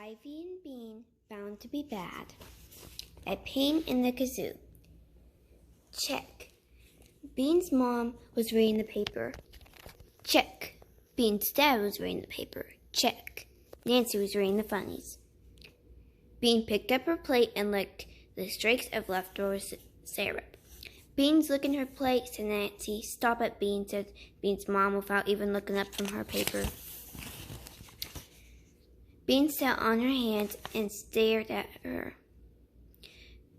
Ivy and Bean found to be bad. A pain in the kazoo. Check. Bean's mom was reading the paper. Check. Bean's dad was reading the paper. Check. Nancy was reading the funnies. Bean picked up her plate and licked the streaks of leftover syrup. Bean's licking her plate, said Nancy. Stop it, Bean, said Bean's mom without even looking up from her paper. Bean sat on her hands and stared at her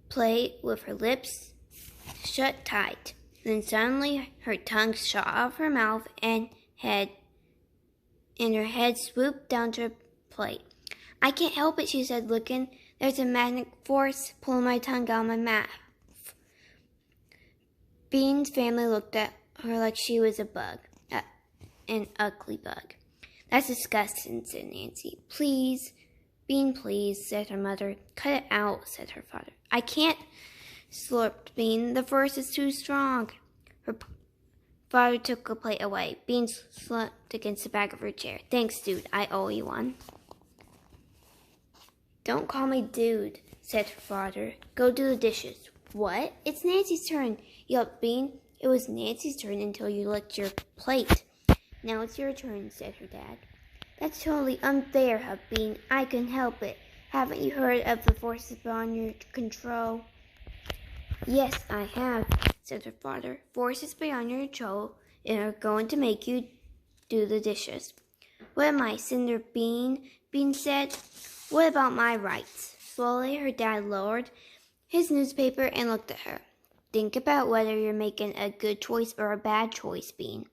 plate with her lips shut tight. Then suddenly her tongue shot off her mouth and her head swooped down to her plate. I can't help it, she said, looking. There's a magnetic force pulling my tongue out of my mouth. Bean's family looked at her like she was a bug, an ugly bug. That's disgusting, said Nancy. Please, Bean, please, said her mother. Cut it out, said her father. I can't, slurped Bean. The force is too strong. Her father took the plate away. Bean slumped against the back of her chair. Thanks, dude. I owe you one. Don't call me dude, said her father. Go do the dishes. What? It's Nancy's turn, yelped Bean. It was Nancy's turn until you licked your plate. Now it's your turn, said her dad. That's totally unfair, huffed Bean. I couldn't help it. Haven't you heard of the forces beyond your control? Yes, I have, said her father. Forces beyond your control are going to make you do the dishes. What am I, Cinder Bean? Bean said. What about my rights? Slowly, her dad lowered his newspaper and looked at her. Think about whether you're making a good choice or a bad choice, Bean.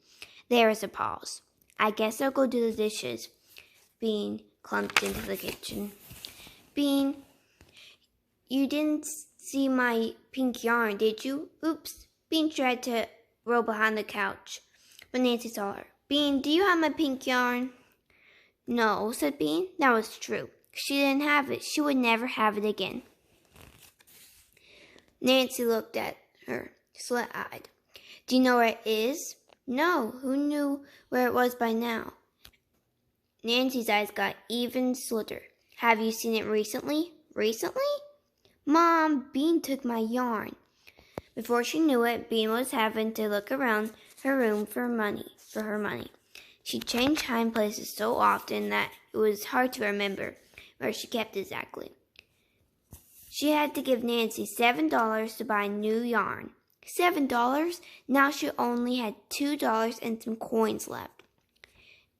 There was a pause. I guess I'll go do the dishes. Bean clumped into the kitchen. Bean, you didn't see my pink yarn, did you? Oops. Bean tried to roll behind the couch, but Nancy saw her. Bean, do you have my pink yarn? No, said Bean. That was true. She didn't have it. She would never have it again. Nancy looked at her, slit-eyed. Do you know where it is? No, who knew where it was by now? Nancy's eyes got even slitter. Have you seen it recently? Recently? Mom, Bean took my yarn. Before she knew it, Bean was having to look around her room for her money. She changed hiding places so often that it was hard to remember where she kept exactly. She had to give Nancy $7 to buy new yarn. $7? Now she only had $2 and some coins left.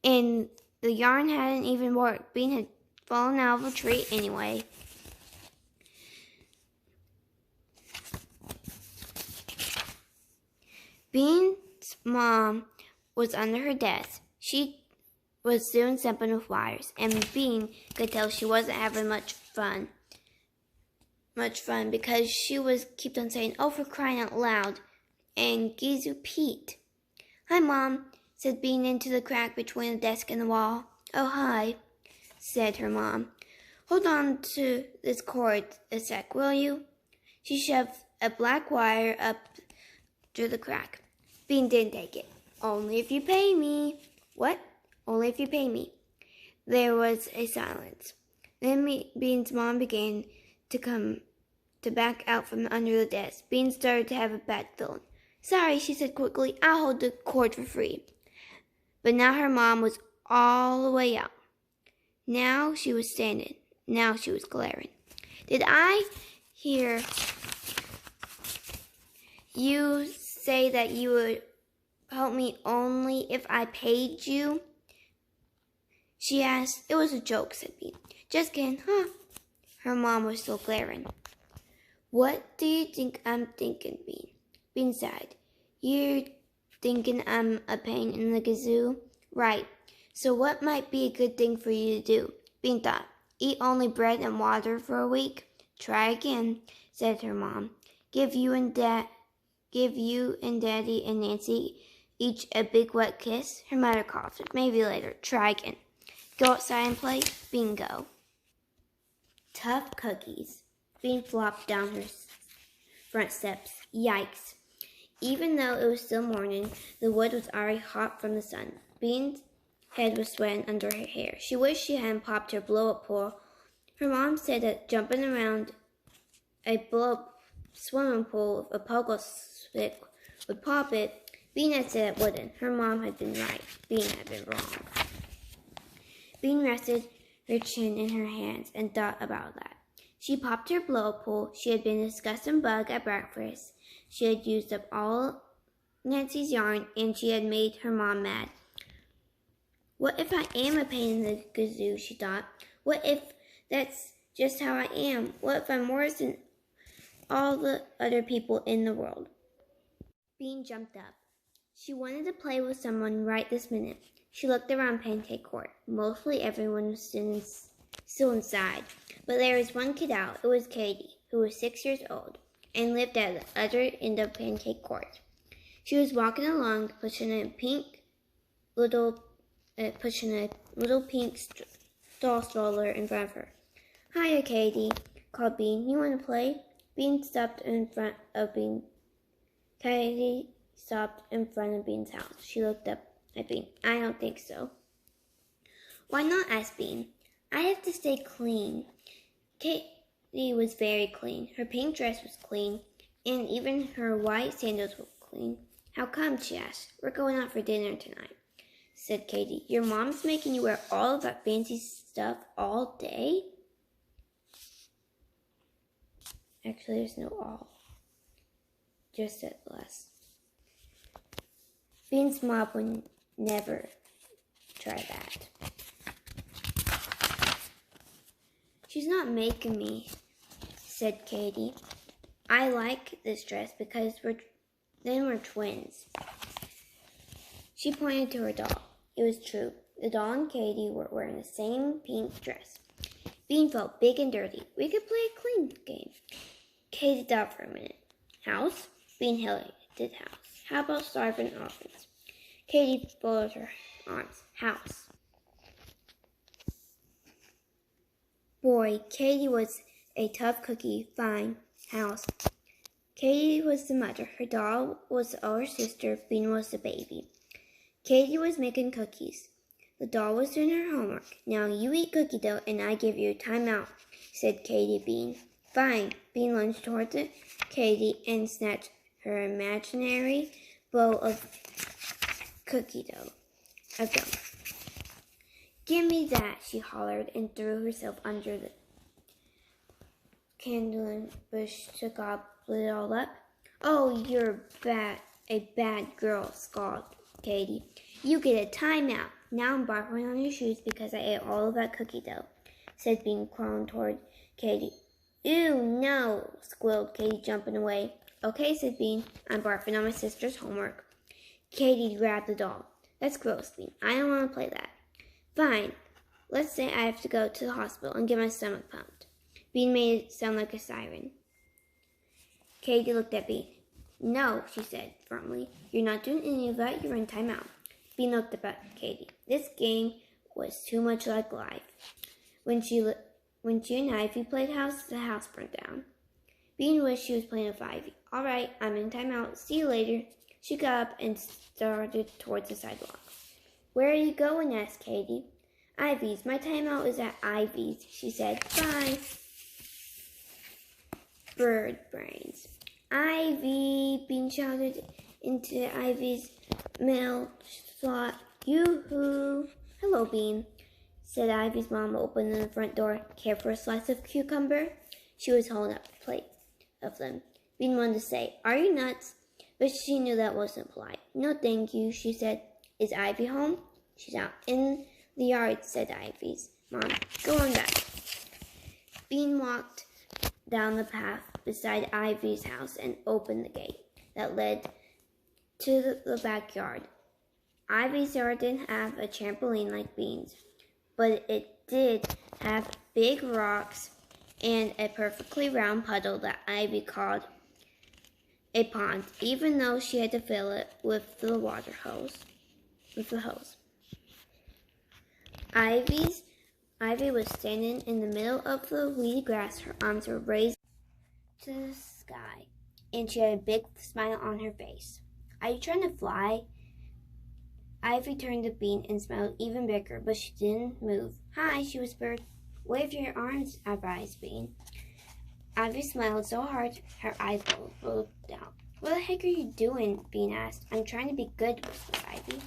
And the yarn hadn't even worked. Bean had fallen out of a tree anyway. Bean's mom was under her desk. She was doing something with wires, and Bean could tell she wasn't having much fun because she kept on saying, oh, for crying out loud, and Gizu Pete. Hi, Mom, said Bean into the crack between the desk and the wall. Oh, hi, said her mom. Hold on to this cord a sec, will you? She shoved a black wire up through the crack. Bean didn't take it. Only if you pay me. What? Only if you pay me. There was a silence. Then Bean's mom began to back out from under the desk. Bean started to have a bad feeling. Sorry, she said quickly. I'll hold the cord for free. But now her mom was all the way out. Now she was standing. Now she was glaring. Did I hear you say that you would help me only if I paid you? She asked. It was a joke, said Bean. Just kidding, huh? Her mom was still glaring. What do you think I'm thinking, Bean? Bean sighed. You're thinking I'm a pain in the kazoo? Right. So what might be a good thing for you to do? Bean thought. Eat only bread and water for a week? Try again, said her mom. Give you and Daddy and Nancy each a big wet kiss. Her mother coughed. Maybe later. Try again. Go outside and play? Bingo. Tough cookies. Bean flopped down her front steps. Yikes. Even though it was still morning, the wood was already hot from the sun. Bean's head was sweating under her hair. She wished she hadn't popped her blow-up Her mom said that jumping around a blow-up swimming pool with a pogo stick would pop it. Bean had said it wouldn't. Her mom had been right. Bean had been wrong. Bean rested her chin in her hands and thought about that. She popped her blow-up pool. She had been a disgusting bug at breakfast. She had used up all Nancy's yarn, and she had made her mom mad. What if I am a pain in the gazoo, she thought. What if that's just how I am? What if I'm worse than all the other people in the world? Bean jumped up. She wanted to play with someone right this minute. She looked around Pancake Court. Mostly everyone was still inside. But there was one kid out. It was Katie, who was 6 years old and lived at the other end of Pancake Court. She was walking along, pushing a little pink doll stroller in front of her. "Hiya, Katie," called Bean. "You want to play?" Bean stopped in front of Bean. Katie stopped in front of Bean's house. She looked up at Bean. "I don't think so." "Why not?" asked Bean. "I have to stay clean." Katie was very clean. Her pink dress was clean, and even her white sandals were clean. "How come?" she asked. "We're going out for dinner tonight," said Katie. "Your mom's making you wear all of that fancy stuff all day?" Actually, there's no all. Just at less. Bean's mom would never try that. "She's not making me," said Katie. "I like this dress because we're twins." She pointed to her doll. It was true. The doll and Katie were wearing the same pink dress. Bean felt big and dirty. "We could play a clean game." Katie thought for a minute. "House?" Bean hated house. "How about starving orphans?" Katie folded her arms. "House." Boy, Katie was a tough cookie. "Fine. House." Katie was the mother. Her doll was the older sister. Bean was the baby. Katie was making cookies. The doll was doing her homework. "Now you eat cookie dough and I give you a timeout," said Katie Bean. "Fine." Bean lunged toward Katie and snatched her imaginary bowl of cookie dough. "Give me that," she hollered and threw herself under the kindling bush to gobble it all up. "Oh, you're a bad girl," scolded Katie. "You get a timeout. Now I'm barfing on your shoes because I ate all of that cookie dough," said Bean, crawling toward Katie. "Ew, no," squealed Katie, jumping away. "Okay," said Bean. "I'm barfing on my sister's homework." Katie grabbed the doll. "That's gross, Bean. I don't want to play that." "Fine. Let's say I have to go to the hospital and get my stomach pumped." Bean made it sound like a siren. Katie looked at Bean. "No," she said firmly. "You're not doing any of that. You're in timeout." Bean looked up at Katie. This game was too much like life. When she and Ivy played house, the house burned down. Bean wished she was playing with Ivy. "All right, I'm in timeout. See you later." She got up and started towards the sidewalk. "Where are you going?" asked Katie. "Ivy's. My timeout is at Ivy's," she said. "Bye." Bird brains. "Ivy!" Bean shouted into Ivy's mail slot. "Yoo-hoo!" "Hello, Bean," said Ivy's mom, opening the front door. "Care for a slice of cucumber?" She was holding up a plate of them. Bean wanted to say, "Are you nuts?" But she knew that wasn't polite. "No, thank you," she said. "Is Ivy home?" "She's out in the yard," said Ivy's mom. "Go on back." Bean walked down the path beside Ivy's house and opened the gate that led to the backyard. Ivy's yard didn't have a trampoline like Bean's, but it did have big rocks and a perfectly round puddle that Ivy called a pond, even though she had to fill it with the hose. Ivy was standing in the middle of the weedy grass. Her arms were raised to the sky, and she had a big smile on her face. "Are you trying to fly?" Ivy turned to Bean and smiled even bigger, but she didn't move. "Hi," she whispered. Wave your arms, advised Bean. Ivy smiled so hard her eyes rolled down. What the heck are you doing? Bean asked. I'm trying to be good, whispered Ivy.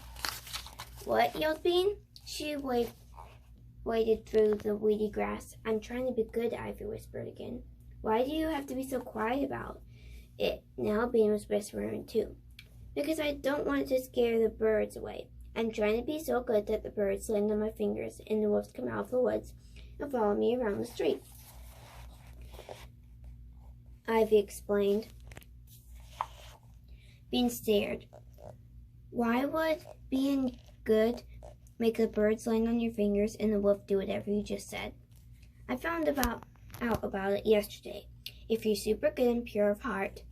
What? Yelled Bean. She waded through the weedy grass. I'm trying to be good, Ivy whispered again. Why do you have to be so quiet about it? Now Bean was whispering too. Because I don't want to scare the birds away. I'm trying to be so good that the birds land on my fingers and the wolves come out of the woods and follow me around the street. Ivy explained. Bean stared. Why would being good make the birds land on your fingers and the wolf do whatever you just said? I found out about it yesterday. If you're super good and pure of heart,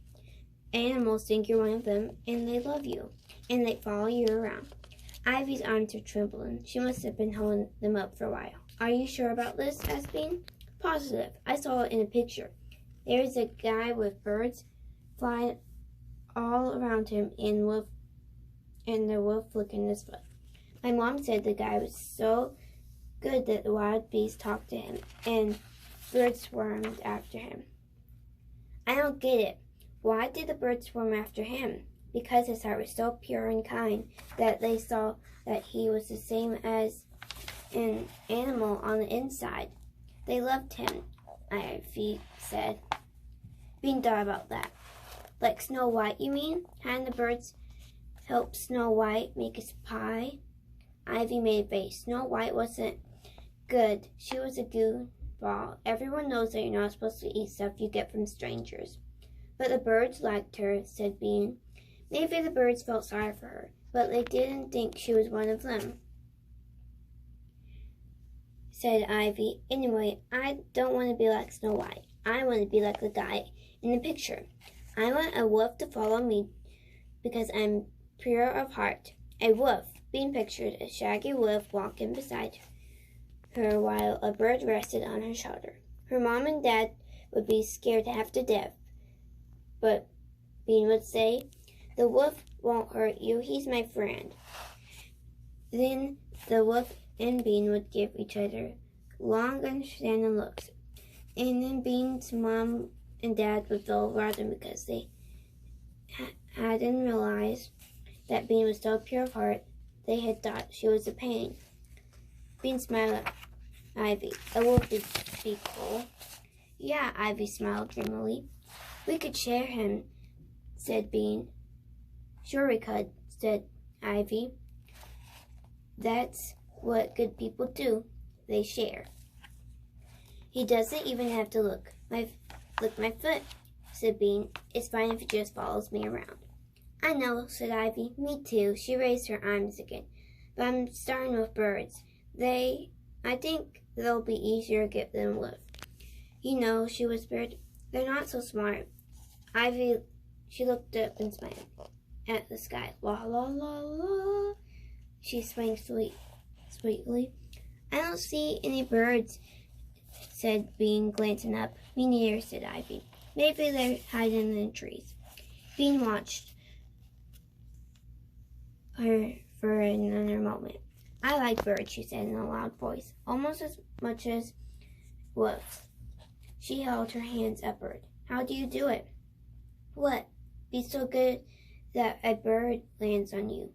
animals think you're one of them and they love you and they follow you around. Ivy's arms were trembling. She must have been holding them up for a while. Are you sure about this? Asked Bean. Positive. I saw it in a picture. There's a guy with birds flying all around him and the wolf licking his foot. My mom said the guy was so good that the wild bees talked to him and birds swarmed after him. I don't get it. Why did the birds swarm after him? Because his heart was so pure and kind that they saw that he was the same as an animal on the inside. They loved him, Ivy said. Bean thought about that. Like Snow White, you mean? Hadn't the birds helped Snow White make his pie? Ivy made a face. Snow White wasn't good. She was a goofball. Everyone knows that you're not supposed to eat stuff you get from strangers. But the birds liked her, said Bean. Maybe the birds felt sorry for her, but they didn't think she was one of them, said Ivy. Anyway, I don't want to be like Snow White. I want to be like the guy in the picture. I want a wolf to follow me because I'm pure of heart. A wolf. Bean pictured a shaggy wolf walking beside her while a bird rested on her shoulder. Her mom and dad would be scared half to death, but Bean would say, the wolf won't hurt you. He's my friend. Then the wolf and Bean would give each other long, understanding looks. And then Bean's mom and dad would feel rotten because they hadn't realized that Bean was so pure of heart they had thought she was a pain. Bean smiled at Ivy. A wolf would be cool. Yeah, Ivy smiled dreamily. We could share him, said Bean. Sure we could, said Ivy. That's what good people do. They share. He doesn't even have to lick my foot, said Bean. It's fine if he just follows me around. I know, said Ivy. Me too. She raised her arms again. But I'm starting with birds. I think they'll be easier to get than a wolf. You know, she whispered, they're not so smart. Ivy, she looked up and smiled at the sky. La la la la. She sang sweetly. I don't see any birds, said Bean, glancing up. Me neither, said Ivy. Maybe they're hiding in the trees. Bean watched her for another moment. I like birds, she said in a loud voice, almost as much as wolves. She held her hands upward. How do you do it? What? Be so good that a bird lands on you.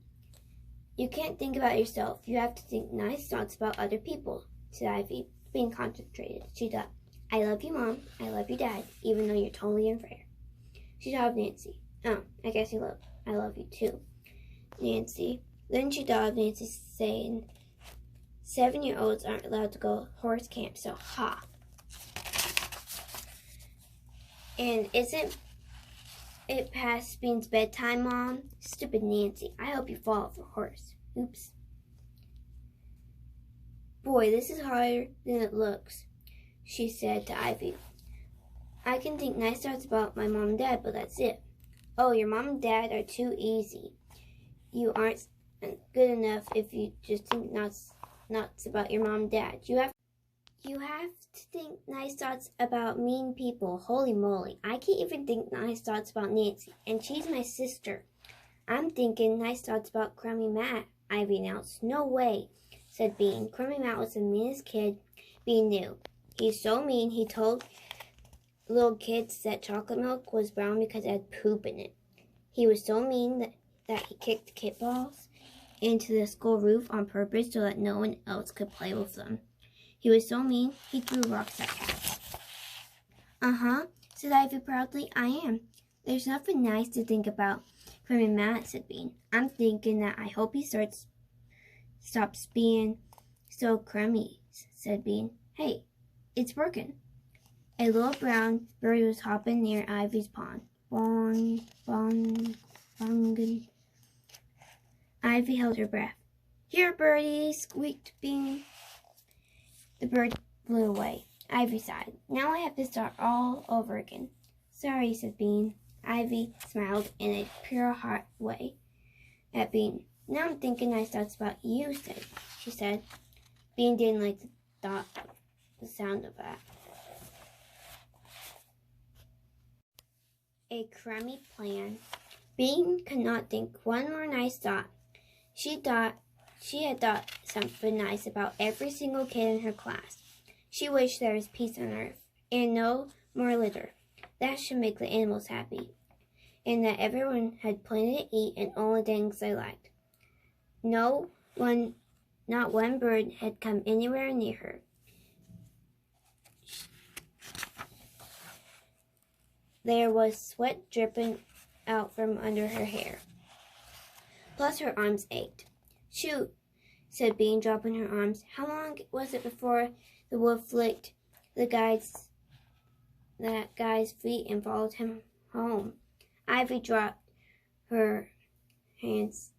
You can't think about yourself. You have to think nice thoughts about other people, said Ivy, being concentrated. She thought, I love you, Mom. I love you, Dad, even though you're totally unfair. She thought of Nancy. Oh, I guess I love you too, Nancy. Then she thought of Nancy saying, 7-year-olds aren't allowed to go horse camp, so ha. And isn't it past Bean's bedtime, Mom? Stupid Nancy. I hope you fall off a horse. Oops. Boy, this is harder than it looks, she said to Ivy. I can think nice thoughts about my mom and dad, but that's it. Oh, your mom and dad are too easy. You aren't good enough if you just think nuts about your mom and dad. You have to think nice thoughts about mean people. Holy moly. I can't even think nice thoughts about Nancy, and she's my sister. I'm thinking nice thoughts about Crummy Matt, Ivy announced. No way, said Bean. Crummy Matt was the meanest kid Bean knew. He's so mean, he told little kids that chocolate milk was brown because it had poop in it. He was so mean that he kicked kickballs into the school roof on purpose so that no one else could play with them. He was so mean, he threw rocks at cats. Uh-huh, said Ivy proudly. I am. There's nothing nice to think about. Crummy Matt, said Bean. I'm thinking that I hope he stops being so crummy, said Bean. Hey, it's working. A little brown bird was hopping near Ivy's pond. Bong, bong, bong. Ivy held her breath. Here, birdie, squeaked Bean. The bird flew away. Ivy sighed. Now I have to start all over again. Sorry, said Bean. Ivy smiled in a pure heart way at Bean. Now I'm thinking nice thoughts about you, she said. Bean didn't like the sound of that. A crummy plan. Bean could not think one more nice thought. She had thought something nice about every single kid in her class. She wished there was peace on earth and no more litter. That should make the animals happy, and that everyone had plenty to eat and only things they liked. Not one bird had come anywhere near her. There was sweat dripping out from under her hair. Plus her arms ached. Shoot, said Bean, dropping her arms. How long was it before the wolf licked that guy's feet and followed him home? Ivy dropped her arms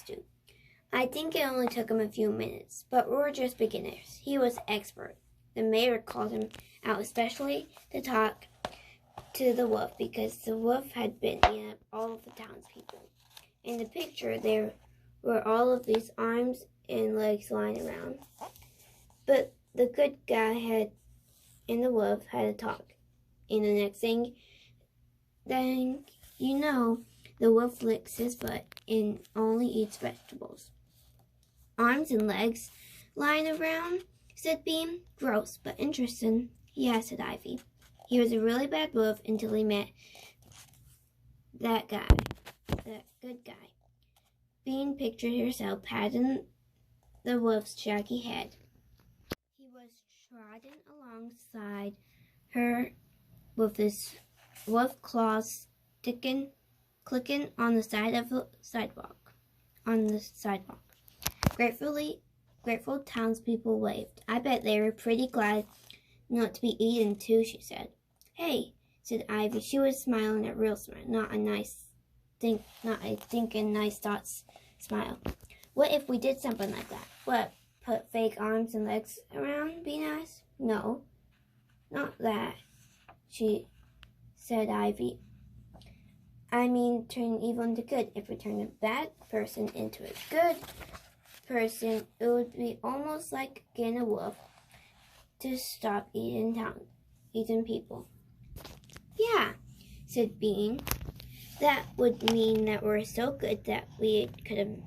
too. I think it only took him a few minutes, but we're just beginners. He was expert. The mayor called him out especially to talk to the wolf because the wolf had been eating up all of the townspeople. In the picture, there were all of these arms and legs lying around. But the good guy and the wolf had a talk. And the next thing you know, the wolf licks his foot and only eats vegetables. Arms and legs lying around, said Bean. Gross, but interesting. Yeah, said Ivy. He was a really bad wolf until he met that good guy. Bean pictured herself patting the wolf's shaggy head. He was trotting alongside her with his wolf claws clicking on the side of the sidewalk. Grateful townspeople waved. I bet they were pretty glad not to be eaten too, she said. Hey, said Ivy. She was smiling a real smile, not a thinking nice thoughts smile. What if we did something like that? What, put fake arms and legs around? Be nice? No, not that, she said Ivy. I mean, turn evil into good. If we turn a bad person into a good person, it would be almost like getting a wolf to stop eating people. Yeah, said Bean. That would mean that we're so good that we could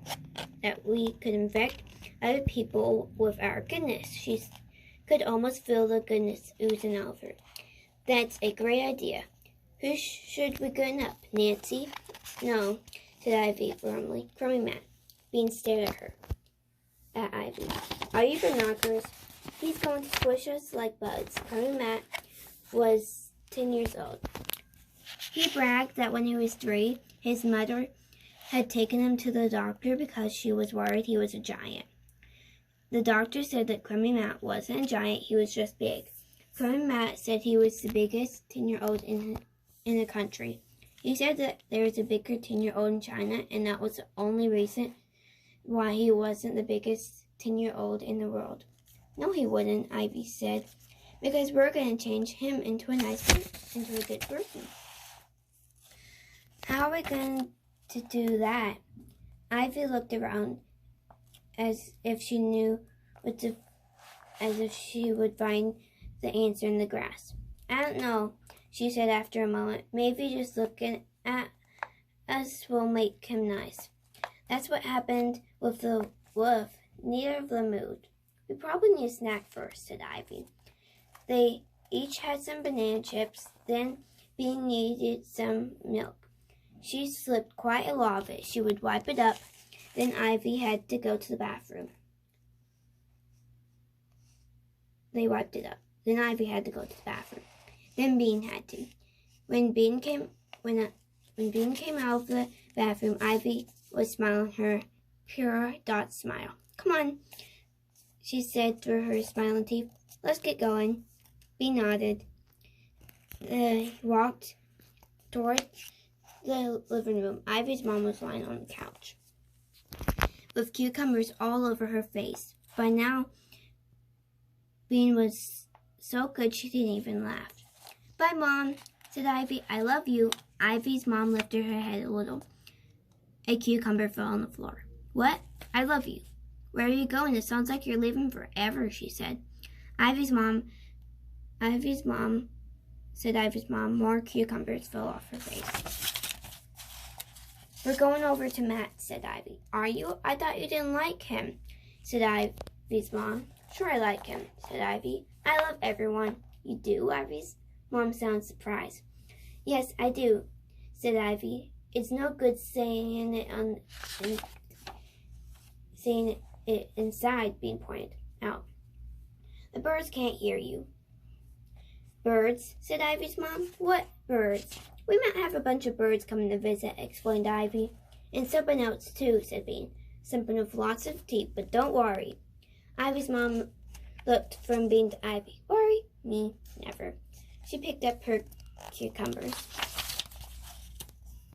infect other people with our goodness. She could almost feel the goodness oozing out of her. That's a great idea. Who should we good up? Nancy? No, said Ivy firmly. Crummy Matt. Bean stared at Ivy. Are you binoculars? He's going to squish us like bugs. Crummy Matt was 10 years old. He bragged that when he was 3, his mother had taken him to the doctor because she was worried he was a giant. The doctor said that Crummy Matt wasn't a giant, he was just big. Crummy Matt said he was the biggest 10-year-old in the country. He said that there was a bigger 10-year-old in China, and that was the only reason why he wasn't the biggest 10-year-old in the world. No, he wouldn't, Ivy said, because we're going to change him into a good person. How are we going to do that? Ivy looked around as if she would find the answer in the grass. I don't know, she said after a moment. Maybe just looking at us will make him nice. That's what happened with the wolf. Neither of them moved. We probably need a snack first, said Ivy. They each had some banana chips, then Bean needed some milk. She slipped quite a lot of it. She would wipe it up. Then Ivy had to go to the bathroom. They wiped it up. Then Ivy had to go to the bathroom. Then Bean had to. When Bean came out of the bathroom, Ivy was smiling her pure dot smile. Come on, she said through her smiling teeth. Let's get going. Bean nodded. They walked toward the living room. Ivy's mom was lying on the couch with cucumbers all over her face. By now, Bean was so good she didn't even laugh. Bye, Mom, said Ivy. I love you. Ivy's mom lifted her head a little. A cucumber fell on the floor. What? I love you. Where are you going? It sounds like you're leaving forever, she said. Ivy's mom, said Ivy's mom. More cucumbers fell off her face. We're going over to Matt, said Ivy. Are you? I thought you didn't like him, said Ivy's mom. Sure I like him, said Ivy. I love everyone. You do? Ivy's mom sounded surprised. Yes, I do, said Ivy. It's no good saying it inside, Bean pointed out. The birds can't hear you. Birds, said Ivy's mom. What birds? We might have a bunch of birds coming to visit, explained Ivy. And something else too, said Bean. Something with lots of teeth, but don't worry. Ivy's mom looked from Bean to Ivy. Worry? Me? Never. She picked up her cucumbers.